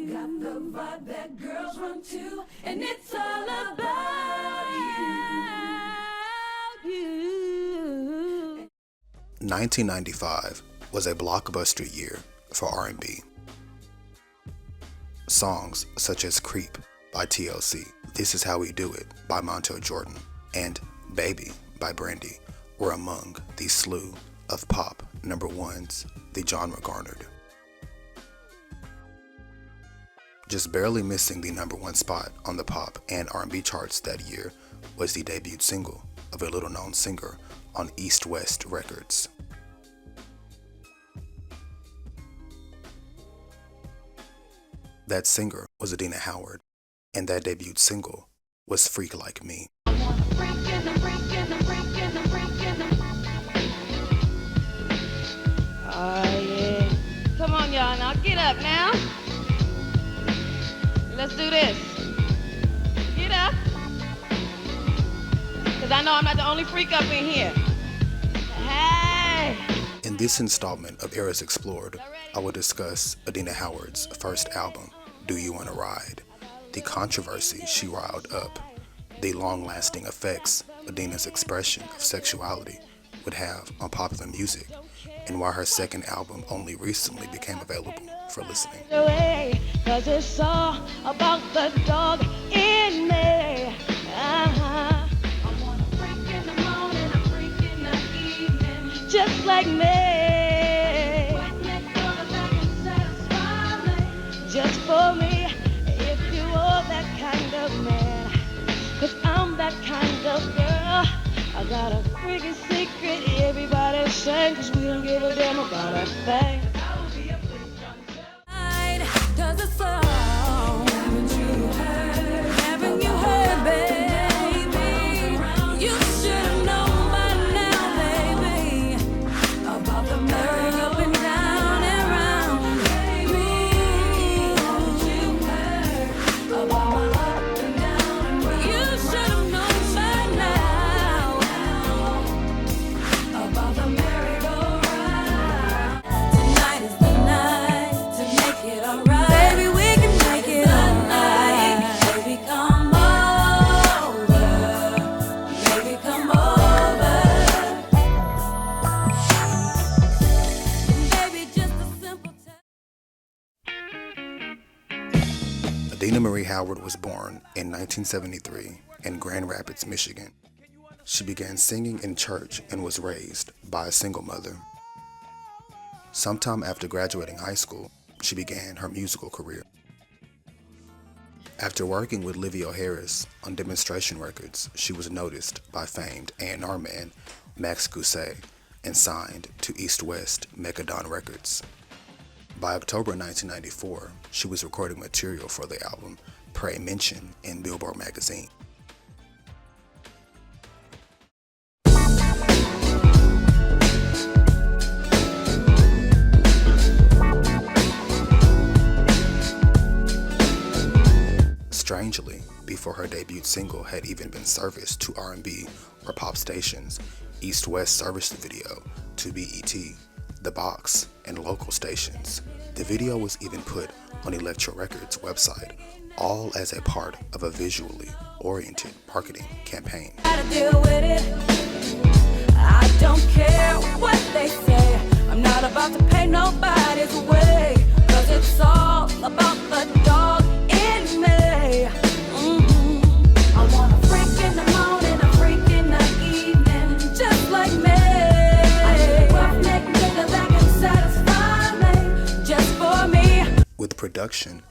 got the vibe that girls run to, and it's all about you. 1995 was a blockbuster year for R&B. Songs such as Creep by TLC, This Is How We Do It by Montel Jordan, and Baby by Brandy were among the slew of pop number ones the genre garnered. Just barely missing the number one spot on the pop and R&B charts that year was the debut single of a little-known singer on East West Records. That singer was Adina Howard, and that debut single was Freak Like Me. Oh yeah. Come on y'all, now get up now. Let's do this. Get up. Cause I know I'm not the only freak up in here. Hey. In this installment of Eras Explored, I will discuss Adina Howard's first album, Do You Wanna Ride, the controversy she riled up, the long-lasting effects Adina's expression of sexuality would have on popular music, and why her second album only recently became available for listening. Cause it's all about the dog in me. I wanna freak in the morning, I freak in the evening, just like me. Just for me, if you are that kind of man, cause I'm that kind of girl. I got a freaking secret, everybody's saying, cause we don't give a damn about a thing. Cause it's all, haven't you heard, baby? You should've known by now, baby, about the merry up and down and round me. Haven't you heard about my up and down? You should've known by now about the merry-go-round. Tonight is the night to make it alright. Adina Marie Howard was born in 1973 in Grand Rapids, Michigan. She began singing in church and was raised by a single mother. Sometime after graduating high school, she began her musical career. After working with Livio Harris on demonstration records, she was noticed by famed A&R man Max Gousset and signed to East West Mechadon Records. By October 1994, she was recording material for the album Pray Mention in Billboard magazine. Strangely, before her debut single had even been serviced to R&B or pop stations, East West serviced the video to BET, The Box, and local stations. The video was even put on Elektra Records' website, all as a part of a visually oriented marketing campaign. I don't care what they say. I'm not about to pay nobody's way, cause it's all about the dog in me. I want a freak in the morning, a freak in the evening, just like me. With production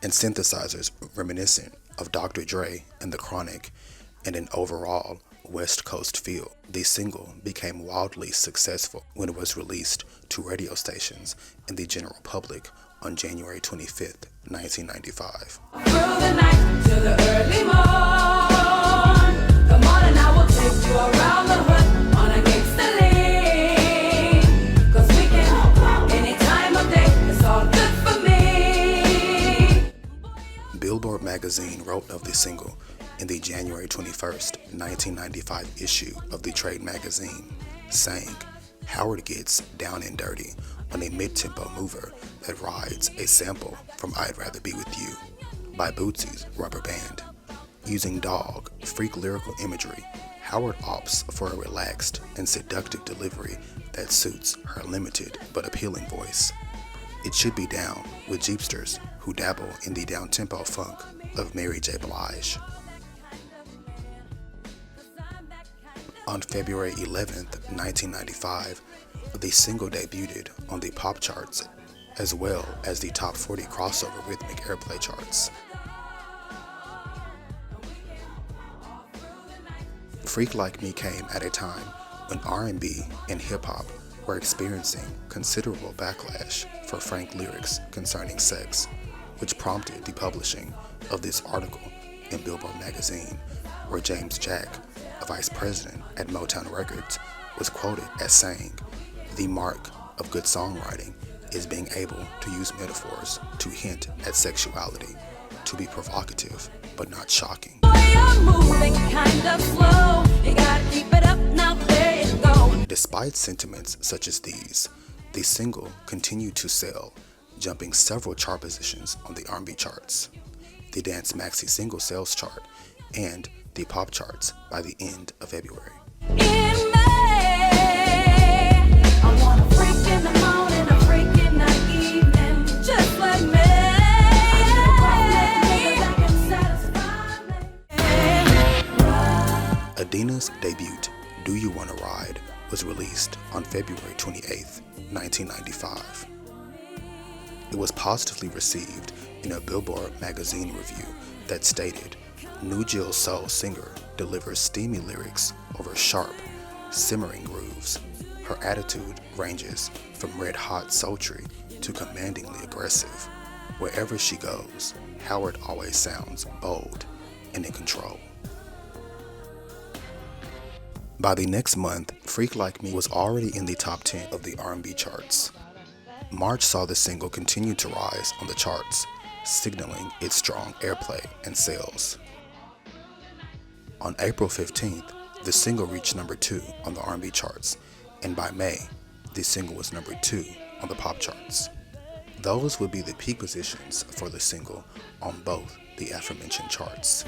and synthesizers reminiscent of Dr. Dre and The Chronic and an overall West Coast feel, the single became wildly successful when it was released to radio stations and the general public on January 25th, 1995. Through the night to the early morn, come on and I will take you around the hood on a gangsta lean, cause we can any time of day, it's all good for me. Billboard magazine wrote of the single in the January 21st, 1995 issue of the Trade magazine, saying, "Howard gets down and dirty on a mid-tempo mover that rides a sample from I'd Rather Be With You by Bootsy's Rubber Band. Using dog, freak lyrical imagery, Howard opts for a relaxed and seductive delivery that suits her limited but appealing voice. It should be down with Jeepsters who dabble in the down-tempo funk of Mary J. Blige. On February 11th, 1995, the single debuted on the pop charts as well as the top 40 crossover rhythmic airplay charts. Freak Like Me came at a time when R&B and hip-hop were experiencing considerable backlash for frank lyrics concerning sex, which prompted the publishing of this article in Billboard magazine, where James Jack, a vice president at Motown Records, was quoted as saying, "The mark of good songwriting is being able to use metaphors to hint at sexuality, to be provocative but not shocking." Despite sentiments such as these, the single continued to sell, jumping several chart positions on the R&B charts, the Dance Maxi Single Sales Chart, and the pop charts by the end of February. Adina's debut, Do You Wanna Ride, was released on February 28, 1995. It was positively received in a Billboard magazine review that stated, "New Jill soul singer delivers steamy lyrics over sharp, simmering grooves. Her attitude ranges from red-hot sultry to commandingly aggressive. Wherever she goes, Howard always sounds bold and in control." By the next month, Freak Like Me was already in the top 10 of the R&B charts. March saw the single continue to rise on the charts, signaling its strong airplay and sales. On April 15th, the single reached number 2 on the R&B charts, and by May, the single was number 2 on the pop charts. Those would be the peak positions for the single on both the aforementioned charts.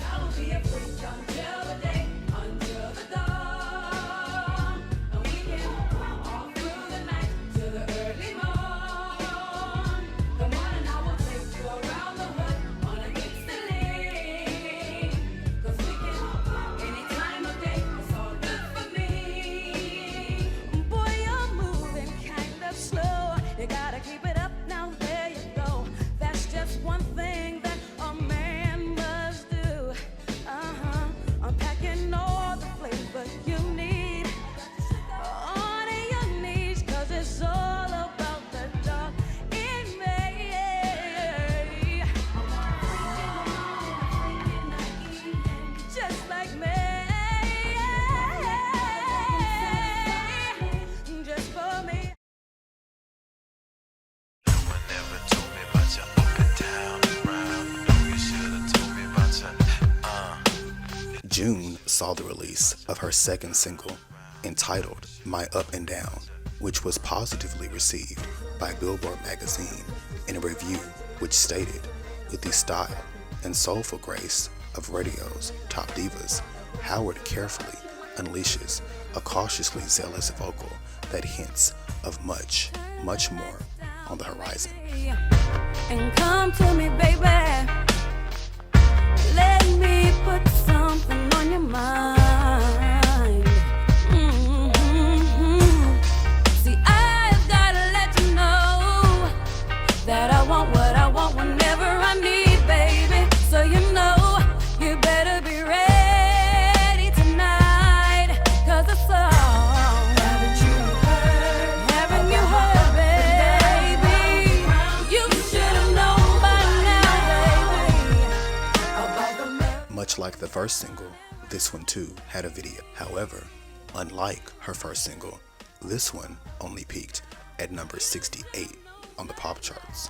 June saw the release of her second single, entitled My Up and Down, which was positively received by Billboard magazine in a review which stated, "With the style and soulful grace of radio's top divas, Howard carefully unleashes a cautiously zealous vocal that hints of much, much more on the horizon." And come to me, baby. Let me put something on your mind. See, I've gotta let you know that I want what I want whenever I need, baby. So you know you better be ready tonight. 'Cause the song, haven't you heard, baby? You should've known by now, baby. Much like the first single, this one too had a video. However, unlike her first single, this one only peaked at number 68 on the pop charts,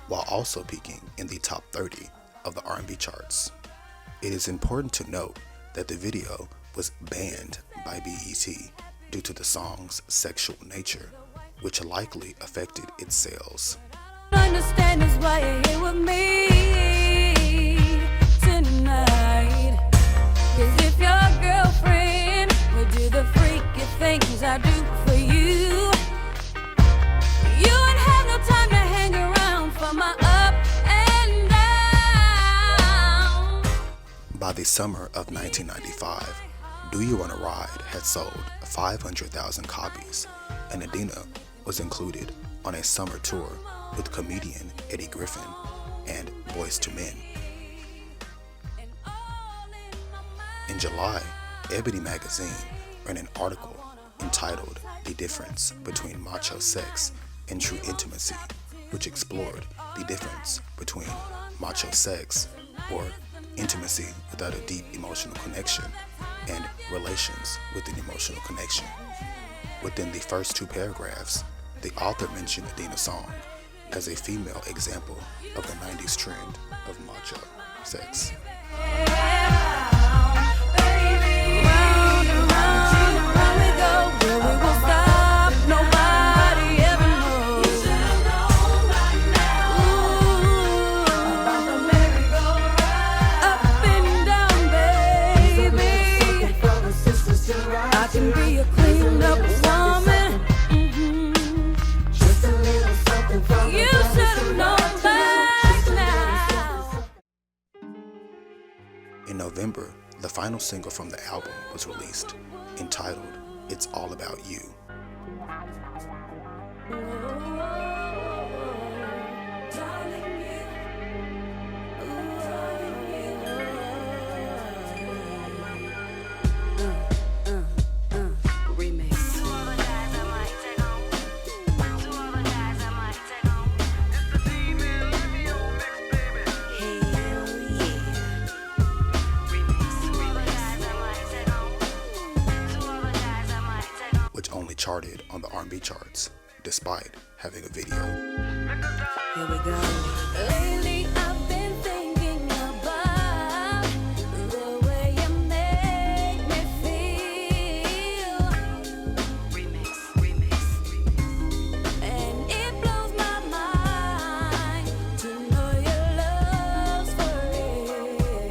while also peaking in the top 30 of the R&B charts. It is important to note that the video was banned by BET due to the song's sexual nature. which likely affected its sales. Understand is why you're here with me tonight. 'Cause if your girlfriend would do the freaky things I do for you, you wouldn't have no time to hang around for my up and down. By the summer of 1995, Do You Wanna Ride had sold 500,000 copies, and Adina was included on a summer tour with comedian Eddie Griffin and Boyz II Men. In July, Ebony magazine ran an article entitled "The Difference Between Macho Sex and True Intimacy," which explored the difference between macho sex, or intimacy without a deep emotional connection, and relations with an emotional connection. Within the first two paragraphs, the author mentioned Adina's song as a female example of the 90s trend of macho sex. In November, the final single from the album was released, entitled "It's All About You." Only charted on the R&B charts, despite having a video. Here we go. Lately I've been thinking about the way you make me feel. Remix. And it blows my mind to know your love's for real,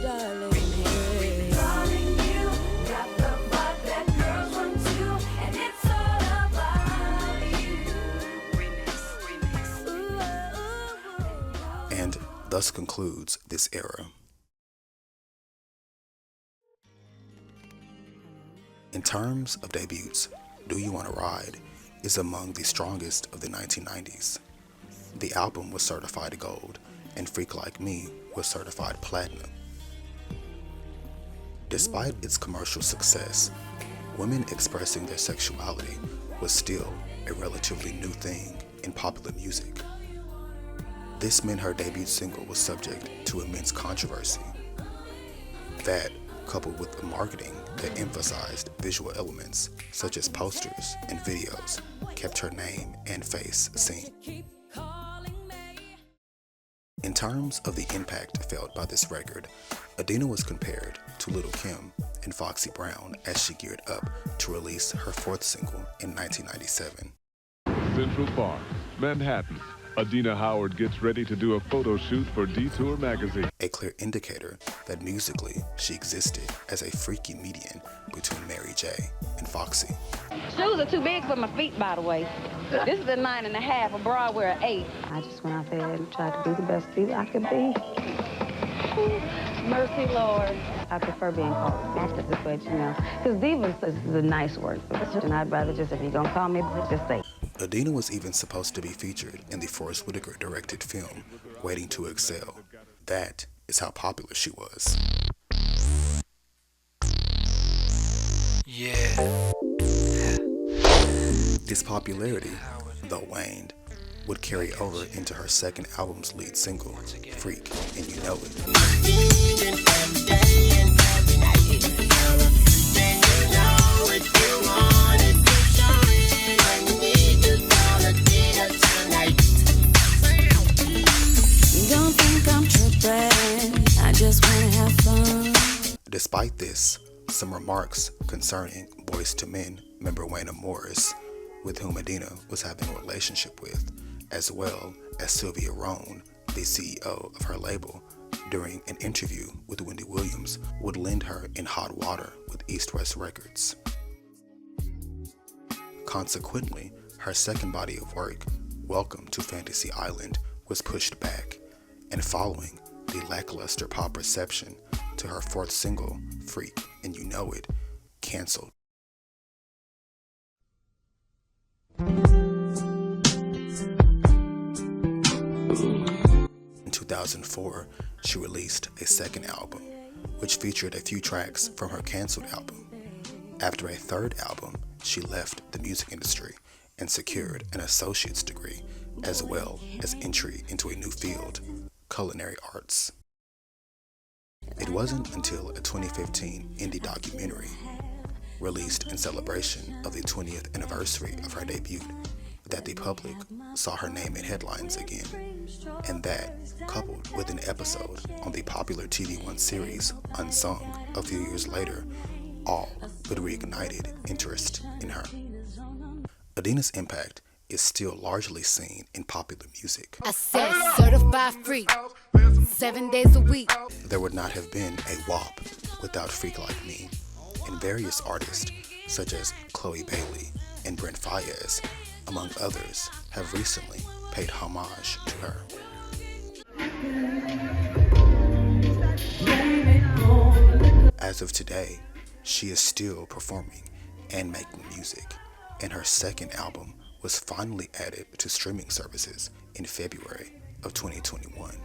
darling. Darling, you got the vibe that girls want to, and it's all about you. Remix. Ooh. And thus concludes this era. In terms of debuts, Do You Wanna Ride is among the strongest of the 1990s. The album was certified gold, and Freak Like Me was certified platinum. Despite its commercial success, women expressing their sexuality was still a relatively new thing in popular music. This meant her debut single was subject to immense controversy. That, coupled with the marketing that emphasized visual elements such as posters and videos, kept her name and face seen. In terms of the impact felt by this record, Adina was compared to Lil' Kim and Foxy Brown as she geared up to release her fourth single in 1997. Central Park, Manhattan. Adina Howard gets ready to do a photo shoot for Detour magazine. A clear indicator that musically she existed as a freaky median between Mary J. and Foxy. Shoes are too big for my feet, by the way. This is a 9.5, a bra wear an 8. I just went out there and tried to be the best feet I could be. Mercy, Lord. I prefer being called Master, but you know, because Divas is a nice word, and I'd rather just, if you're gonna call me, just say. Adina was even supposed to be featured in the Forest Whitaker directed film, Waiting to Excel. That is how popular she was. Yeah. This popularity, though waned, would carry over into her second album's lead single, Freak, and You Know It. Don't think I'm tripping, I just wanna have fun. Despite this, some remarks concerning Boyz II Men member Wayne Morris, with whom Adina was having a relationship with, as well as Sylvia Rohn, the CEO of her label, during an interview with Wendy Williams, would lend her in hot water with East West Records. Consequently, her second body of work, Welcome to Fantasy Island, was pushed back, and following the lackluster pop reception to her fourth single, Freak and You Know It, canceled. In 2004, she released a second album, which featured a few tracks from her canceled album. After a third album, she left the music industry and secured an associate's degree, as well as entry into a new field, culinary arts. It wasn't until a 2015 indie documentary, released in celebration of the 20th anniversary of her debut, that the public saw her name in headlines again, and that, coupled with an episode on the popular TV One series Unsung a few years later, all but reignited interest in her. Adina's impact is still largely seen in popular music. I said certified freak, 7 days a week. There would not have been a WAP without Freak Like Me, and various artists such as Chloe Bailey and Brent Faiyaz, among others, have recently paid homage to her. As of today, she is still performing and making music, and her second album was finally added to streaming services in February of 2021.